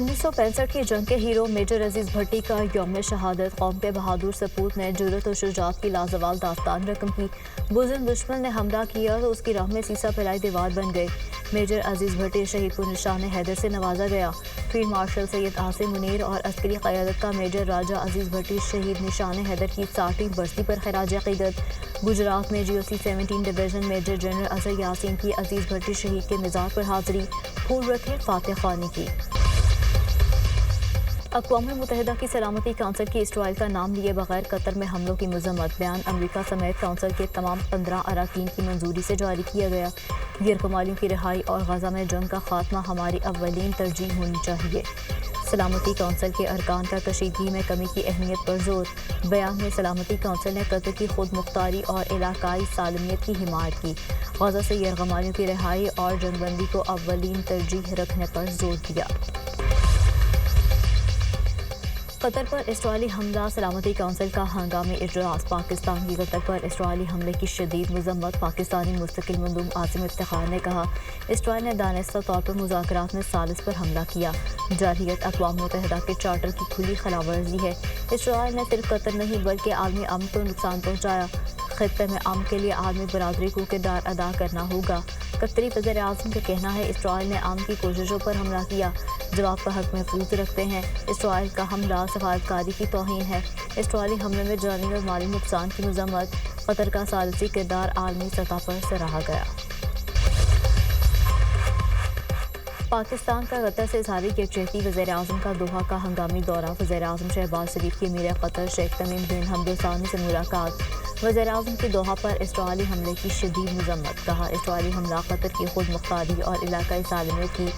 1965 की जंग के हीरो मेजर अजीज भट्टी का यौम शहादत कौम के बहादुर सपूत ने जुर्रत और शुजाअत की लाजवाल दास्तान रकम की। बुज़दिल दुश्मन ने हमला किया तो उसकी राह में सीसा फैलाई दीवार बन गए। मेजर अजीज भट्टी शहीद को निशान हैदर से नवाजा गया। फील्ड मार्शल सैयद आसिम मुनीर और अस्करी क़यादत का मेजर राजा अजीज भट्टी शहीद निशान हैदर की 60वीं बरसी पर खराज अक़ीदत। गुजरात में GOC 17 division major general Azhar Yasin की अजीज भट्टी शहीद के मज़ार पर हाज़री, फूल रखे फातिह ख़ानी की। अक़वाम मुत्तहिदा की सलामती काउंसिल की इसराइल का नाम लिए बगैर कतर में हमलों की मज़म्मत। बयान अमरीका समेत काउंसिल के तमाम 15 अरकान की मंजूरी से जारी किया गया। गिरफ़मालियों की रिहाई और गज़ा में जंग का खात्मा हमारी अव्वलीन तरजीह होनी चाहिए। सलामती काउंसिल के अरकान का कशीदगी में कमी की अहमियत पर जोर। बयान में सलामती काउंसिल ने कतर की खुद मुख्तारी और इलाकाई सालमियत की हिमायत की। गज़ा से गिरफ़मालियों की रिहाई और जंगबंदी को अव्वलीन तरजीह रखने पर जोर दिया। कतर पर इसराइली हमला, सलामती काउंसिल का हंगामी इजलास। पाकिस्तान की कतर पर इसराइली हमले की शदीद मज़म्मत। पाकिस्तानी मुस्तकिल मंदूब आसिम इफ्तिखार ने कहा, इसराइल ने दानिस्ता तौर पर मुज़ाकरात में सालिस पर हमला किया। जारहियत अक़वाम मुत्तहिदा के चार्टर की खुली खिलाफवर्जी है। इसराइल ने सिर्फ कतर नहीं बल्कि आलमी अमन को नुकसान पहुँचाया। खित्ते में अमन के लिए आलमी बरादरी को किरदार अदा करना होगा। कतरी वज़ीर आज़म का कहना है, इसराइल ने अमन की कोशिशों पर हमला किया, जवाब का हक महफूज रखते हैं। इसराइल का हमला सफारतकारी की तौहीन है। इसराइली हमले में जानी और माली नुकसान की मज़म्मत। कतर का सालिसी किरदार आलमी सतह पर सराहा गया। पाकिस्तान का कतर से इज़हार यकजहती। वज़ीर आज़म का दोहा का हंगामी दौरा। वज़ीर आज़म शहबाज शरीफ की अमीर कतर शेख तमीम बिन हमद सानी से मुलाकात। वज़ीर आज़म की दोहा पर इसराइली हमले की शदीद मज़म्मत। कहा, इसराइली हमला कतर की खुद मुख्तारी और इलाकाई सालमियत की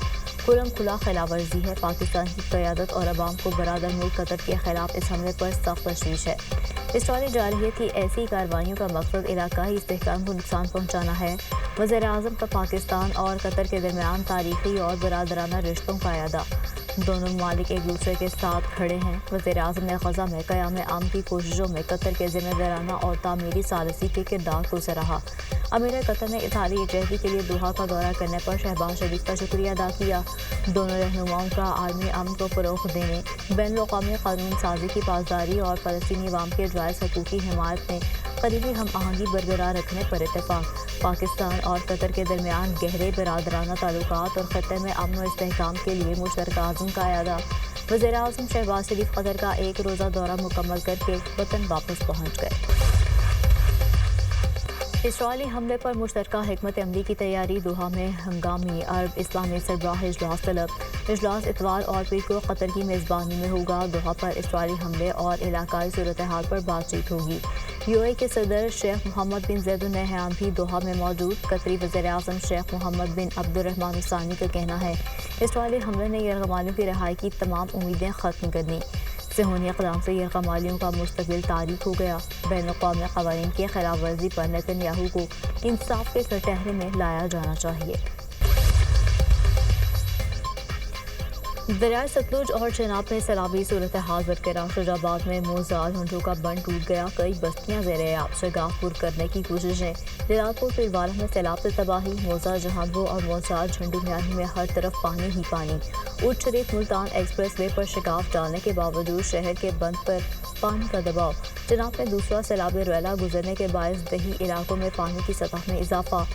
खुलम खुला खिलाफवर्जी है। पाकिस्तान की क़यादत और अवाम को बरादर मुल्क कतर के खिलाफ इस हमले पर सख्त तशवीश है। इसराइली जारहियत की ऐसी कार्रवाइयों का मकसद इलाकाई इस्तेहकाम को नुकसान पहुँचाना है। वज़ीर आज़म का पाकिस्तान और कतर के दरमियान तारीखी और बरादराना रिश्तों का अयादा। दोनों ममालिक एक दूसरे के साथ खड़े हैं। वज़ीर आज़म ने ग़ज़ा में क़याम आम की कोशिशों में कतर के ज़िम्मेदाराना और तामीरी सालिसी के किरदार को सराहा। अमीर कतर ने इज़हार यकजहती के लिए दोहा का दौरा करने पर शहबाज शरीफ का शुक्रिया अदा किया। दोनों रहनुमाओं का आलमी अमन को फ़रोग़ देने, बैनुल-अक़वामी क़ानून साज़ी की पासदारी और फ़लस्तीनी अवाम के जायज़ हक़ूक़ की हिमायत में करीबी हम आहंगी बरकरार रखने पर इत्तेफ़ाक़। पाकिस्तान और कतर के दरमियान गहरे बरादराना ताल्लुकात और ख़त्ते में अमन और इस्तेहकाम के लिए मुश्तरका अज़्म का अयादा। वज़ीर आज़म शहबाज शरीफ कतर का एक रोज़ा दौरा मुकम्मल करके वतन वापस पहुँच गए। इसराइली हमले पर मुश्तरका हिकमत अमली की तैयारी। दोहा में हंगामी अरब इस्लामी सरबराह इजलास तलब। इजलास इतवार और पीर को कतर की मेज़बानी में होगा। दोहा पर इसराइली हमले और इलाकाई सूरत हाल पर बातचीत होगी। UAE के सदर शेख मोहम्मद बिन ज़ायद अल नहयान भी दोहा में मौजूद। कतरी वज़ीर आज़म शेख मोहम्मद बिन अब्दुर्रहमान अल सानी का कहना है, इसराइली हमले ने यरग़मालियों की रिहाई की तमाम उम्मीदें ख़त्म कर दी। ज़हूनी इक़दाम से यरग़मालियों का मुस्तक़बिल तारीक हो गया। बैनुल-अक़वामी क़वानीन की खिलाफ वर्जी पर नेतन्याहू को इंसाफ के कटहरे में लाया जाना चाहिए। दरियाए सतलुज और चेनाब में सैलाबी सूरत हाल बरकरार। शुजाबाद में मोजाल हंडों का बंद टूट गया। कई बस्तियां ज़ेर-ए-आब। शगाफपुर करने की कोशिशें। जलालपुर पीरवाला में सैलाब से तबाही। मोजा जहांगो और मोजाल झंडू म्यानी में हर तरफ पानी ही पानी। उट शरीफ मुल्तान एक्सप्रेस वे पर शगाफ डालने के बावजूद शहर के बंद पर पानी का दबाव। चनाब में दूसरा सैलाबी रेला गुजरने के बायस दही इलाकों में पानी की सतह में इजाफा।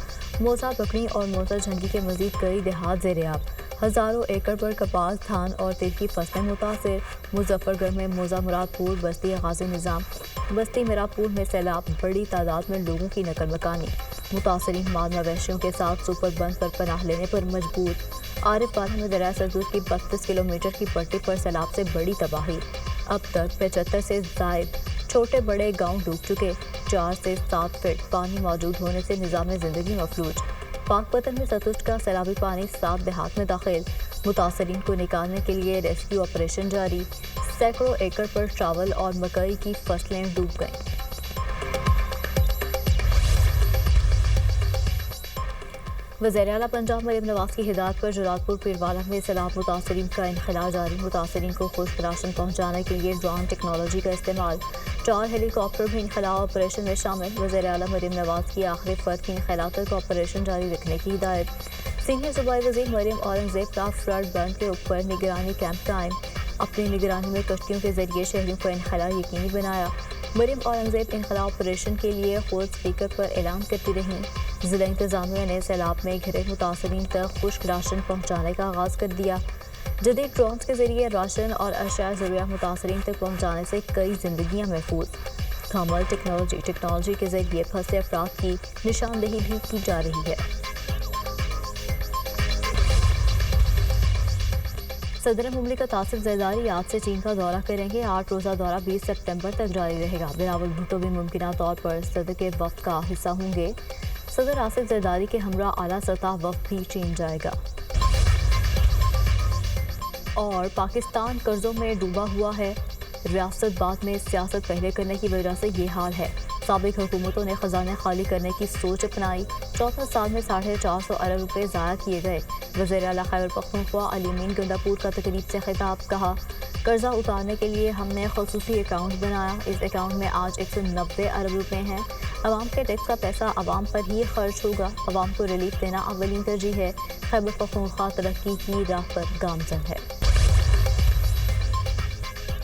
मोजा बकरी और मोजा झंडी के मजीद कई देहात ज़ेर-ए-आब। हज़ारों एकड़ पर कपास, धान और तिल की फसलें मुतासिर। मुजफ्फरगढ़ में मोजा मुरादपुर, बस्ती गाज़ी निज़ाम, बस्ती मीरापुर में सैलाब। बड़ी तादाद में लोगों की नकल मकानी। मुतासरीन माल मवेशियों के साथ सुपर बंद पर पनाह लेने पर मजबूर। आरिफपारा में दरिया सतलुज की 32 किलोमीटर की पट्टी पर सैलाब से बड़ी तबाही। अब तक 75 से ज़ायद छोटे बड़े गांव डूब चुके। 4 से 7 फीट पानी मौजूद होने से निज़ाम ज़िंदगी मफलूज। पाकपतन में सतलुज का सैलाबी पानी 7 देहात में दाखिल। मुतासरीन को निकालने के लिए रेस्क्यू ऑपरेशन जारी। सैकड़ों एकड़ पर चावल और मकई की फसलें डूब गईं। वज़ीर आला पंजाब मरीम नवाज की हिदायत पर जलालपुर पीरवाला में सैलाब मुतासरीन का इनखला जारी। मुतासरीन को खुश्क राशन पहुँचाने के लिए ड्रोन टेक्नोलॉजी का इस्तेमाल। 4 हेलीकॉप्टर भी इनखला ऑपरेशन में शामिल। वज़ीर आला मरीम नवाज की आखिरी फ़र्द की इनखला तक ऑपरेशन जारी रखने की हिदायत। सीनियर सूबाई वज़ीर मरियम औरंगज़ेब का फ्लड बंद के ऊपर निगरानी कैंप कायम। अपनी निगरानी में कश्तियों के जरिए शहरियों को इनखला यकीनी बनाया। मरियम औरंगज़ेब इनखला ऑपरेशन के लिए खुद स्पीकर पर ऐलान करती रहीं। ज़िला इंतज़ामिया ने सैलाब में घिरे मुतासरीन तक खुश्क राशन पहुँचाने का आगाज़ कर दिया। जदीद ड्रोन्स के जरिए राशन और अशिया ज़रूरियात मुतासरीन तक पहुँचाने से कई जिंदगियाँ महफूज। कमल टेक्नोलॉजी के जरिए फंसे अफराद की निशानदेही भी की जा रही है। सदर मुमलिकत आसिफ जरदारी आज से चीन का दौरा करेंगे। 8 रोज़ा दौरा 20 सितंबर तक जारी रहेगा। बिलावल भुट्टो भी मुमकिन तौर पर सदर के वफ़द का हिस्सा होंगे। सदर आसिफ जरदारी के हमरा आला सतह वफ़द भी चीन जाएगा। और पाकिस्तान कर्जों में डूबा हुआ है। रियासत बाद में सियासत पहले करने की वजह से ये हाल है। साबिक हुकूमतों ने खजाने खाली करने की सोच अपनाई। 14 साल में 450 अरब रुपए ज़ाया किए गए। वज़ीर आला खैबर पख्तूनख्वा अली अमीन गंडापुर का तकरीब से खिताब। कहा, कर्जा उतारने के लिए हमने खसूसी अकाउंट बनाया। इस अकाउंट में आज 190 अरब रुपए हैं। अवाम के टैक्स का पैसा अवाम पर ही खर्च होगा। अवाम को रिलीफ देना अवलीन तरजीह है। खैबर पख्तूनख्वा तरक्की की राह पर गामजन है।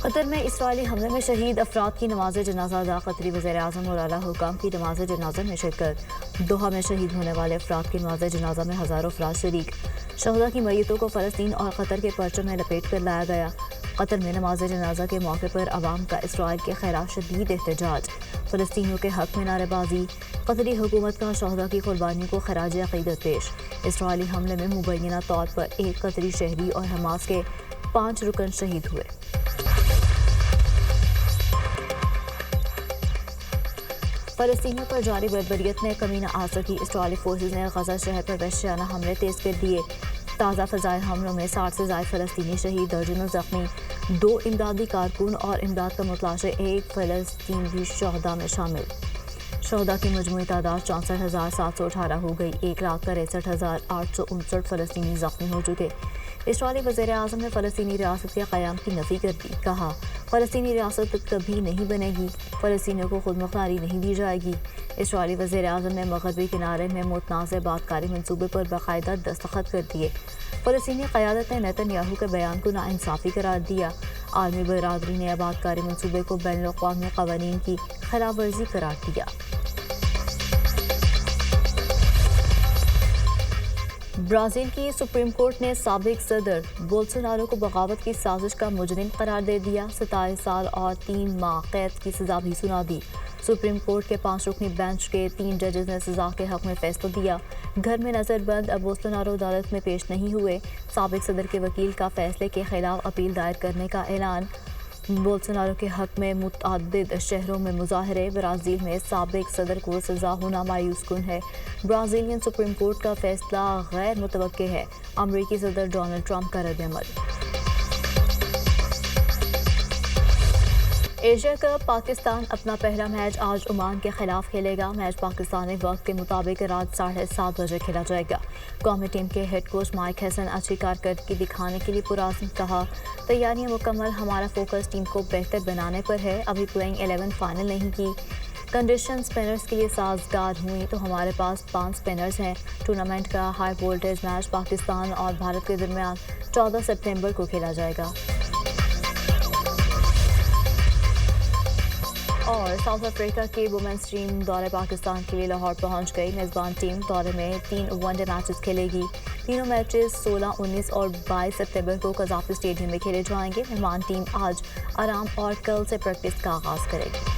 कतर में इसराइली हमले में शहीद अफराद की नमाज जनाजा अदा। कतरी वज़ीर आज़म और आला हुकाम की नमाज जनाजा में शिरकत। दोहा में शहीद होने वाले अफराद की नमाज जनाजा में हज़ारों अफराद शरीक। शहदा की मैयतों को फ़लस्तीन और कतर के परचम में लपेट कर लाया गया। कतर में नमाज जनाजा के मौके पर अवाम का इसराइल के खिलाफ शदीद एहतजाज। फ़लस्तीनियों के हक़ में नारेबाजी। कतरी हुकूमत का शहदा की कुर्बानियों को खराज अक़ीदत पेश। इसराइली हमले में मुबैना तौर पर एक कतरी शहरी और हमास के 5 रुकन शहीद हुए। फ़लस्तीनियों पर जारी बर्बरियत में कमी न आ सकी। इसराइली फोर्सेस ने गजा शहर पर वहशियाना हमले तेज़ कर दिए। ताज़ा फ़ज़ाई हमलों में 60 से ज़ायद फ़लस्तीनी शहीद, दर्जनों ज़ख्मी। 2 इमदादी कारकुन और इमदाद का मुतलाशे 1 फ़लस्तीन भी शहदा में शामिल। शहदा की मजमूई तादाद 64,718 हो गई। 1,63,859 फ़लस्तीनी ज़ख्मी हो चुके। इसराइली वज़ीर आज़म ने फ़लस्तीनी रियासत के क़याम की नफ़ी कर दी। कहा, फ़लस्तीनी रियासत कभी नहीं बनेगी। फ़लस्तीनियों को खुद मुख्तारी नहीं दी जाएगी। इसराइली वज़ीर आज़म ने मग़रबी किनारे में मुतनाज़ बातकारी मंसूबे पर बाकायदा दस्तखत कर दिए। फ़लस्तीनी क़यादत ने नेतन्याहू के बयान को नाइंसाफ़ी करार दिया। आलमी बरादरी ने आबादकारी मंसूबे को बैनुल-अक़वामी क़वानीन की खिलाफ वर्जी करार दिया। ब्राज़ील की सुप्रीम कोर्ट ने साबिक सदर बोल्सोनारो को बगावत की साजिश का मुजरिम करार दे दिया। 27 साल और 3 माह कैद की सज़ा भी सुना दी। सुप्रीम कोर्ट के 5 रुकनी बेंच के 3 जजेस ने सज़ा के हक़ में फैसला दिया। घर में नज़रबंद बोल्सोनारो अदालत में पेश नहीं हुए। साबिक सदर के वकील का फैसले के खिलाफ अपील दायर करने का ऐलान। बोल्सोनारो के हक़ में मुतअद्दिद शहरों में मुज़ाहरे। ब्राज़ील में साबिक सदर को सज़ा होना मायूस कुन है। ब्राज़ीलियन सुप्रीम कोर्ट का फैसला गैर मुतवक्के है। अमरीकी सदर डोनाल्ड ट्रंप का रद्द-ए-अमल। एशिया कप पाकिस्तान अपना पहला मैच आज ओमान के खिलाफ खेलेगा। मैच पाकिस्तानी वक्त के मुताबिक रात 7:30 बजे खेला जाएगा। कौमी टीम के हेड कोच माइक हैसन अच्छी कारकर्दगी दिखाने के लिए पुरअज़्म। कहा, तैयारियां मुकम्मल, हमारा फोकस टीम को बेहतर बनाने पर है। अभी प्लेइंग 11 फाइनल नहीं की। कंडीशन स्पिनर्स के लिए साजगार हुई तो हमारे पास 5 स्पिनर्स हैं। टूर्नामेंट का हाई वोल्टेज मैच पाकिस्तान और भारत के दरमियान 14 सितंबर को खेला जाएगा। और साउथ अफ्रीका की वुमेन्स टीम दौरे पाकिस्तान के लिए लाहौर पहुंच गई। मेज़बान टीम दौरे में 3 वनडे मैचेस खेलेगी। तीनों मैचेस 16, 19 और 22 सितंबर को कज़ाफ़ी स्टेडियम में खेले जाएंगे। मेहमान टीम आज आराम और कल से प्रैक्टिस का आगाज़ करेगी।